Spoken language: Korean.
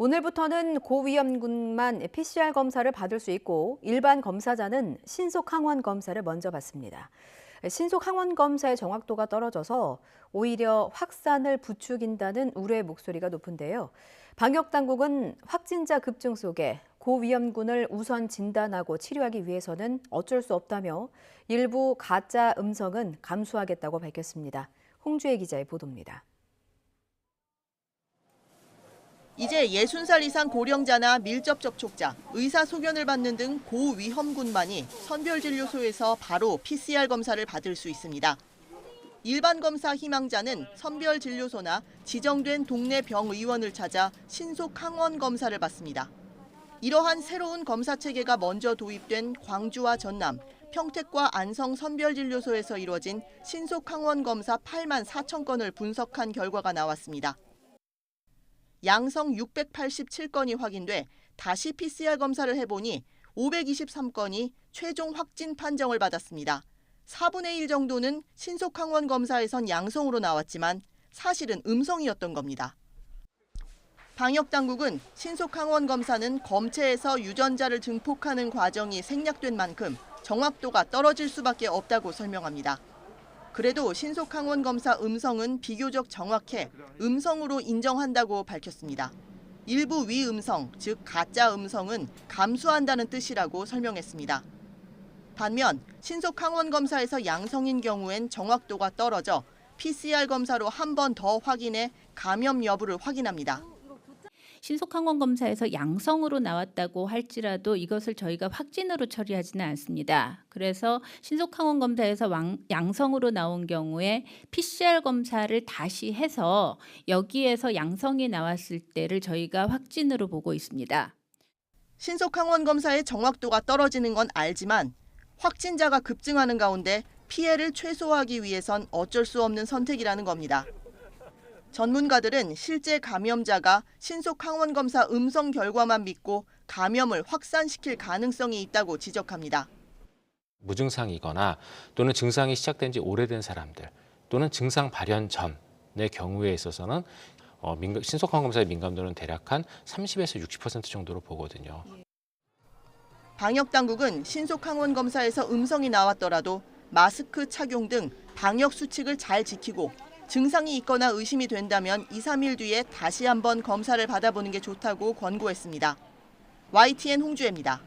오늘부터는 고위험군만 PCR 검사를 받을 수 있고 일반 검사자는 신속 항원 검사를 먼저 받습니다. 신속 항원 검사의 정확도가 떨어져서 오히려 확산을 부추긴다는 우려의 목소리가 높은데요. 방역 당국은 확진자 급증 속에 고위험군을 우선 진단하고 치료하기 위해서는 어쩔 수 없다며 일부 가짜 음성은 감수하겠다고 밝혔습니다. 홍주혜 기자의 보도입니다. 이제 60살 이상 고령자나 밀접 접촉자, 의사 소견을 받는 등 고위험군만이 선별진료소에서 바로 PCR 검사를 받을 수 있습니다. 일반 검사 희망자는 선별진료소나 지정된 동네 병의원을 찾아 신속 항원 검사를 받습니다. 이러한 새로운 검사 체계가 먼저 도입된 광주와 전남, 평택과 안성 선별진료소에서 이뤄진 신속 항원 검사 8만 4천 건을 분석한 결과가 나왔습니다. 양성 687건이 확인돼 다시 PCR 검사를 해보니 523건이 최종 확진 판정을 받았습니다. 4분의 1 정도는 신속 항원 검사에선 양성으로 나왔지만 사실은 음성이었던 겁니다. 방역 당국은 신속 항원 검사는 검체에서 유전자를 증폭하는 과정이 생략된 만큼 정확도가 떨어질 수밖에 없다고 설명합니다. 그래도 신속 항원 검사 음성은 비교적 정확해 음성으로 인정한다고 밝혔습니다. 일부 위음성, 즉 가짜 음성은 감수한다는 뜻이라고 설명했습니다. 반면 신속 항원 검사에서 양성인 경우엔 정확도가 떨어져 PCR 검사로 한 번 더 확인해 감염 여부를 확인합니다. 신속항원 검사에서 양성으로 나왔다고 할지라도 이것을 저희가 확진으로 처리하지는 않습니다. 그래서 신속항원 검사에서 양성으로 나온 경우에 PCR 검사를 다시 해서 여기에서 양성이 나왔을 때를 저희가 확진으로 보고 있습니다. 신속항원 검사의 정확도가 떨어지는 건 알지만 확진자가 급증하는 가운데 피해를 최소화하기 위해선 어쩔 수 없는 선택이라는 겁니다. 전문가들은 실제 감염자가 신속 항원 검사 음성 결과만 믿고 감염을 확산시킬 가능성이 있다고 지적합니다. 무증상이거나 또는 증상이 시작된 지 오래된 사람들 또는 증상 발현 전의 경우에 있어서는 신속 항원 검사의 민감도는 대략 한 30에서 60% 정도로 보거든요. 방역 당국은 신속 항원 검사에서 음성이 나왔더라도 마스크 착용 등 방역 수칙을 잘 지키고 증상이 있거나 의심이 된다면 2, 3일 뒤에 다시 한번 검사를 받아보는 게 좋다고 권고했습니다. YTN 홍주혜입니다.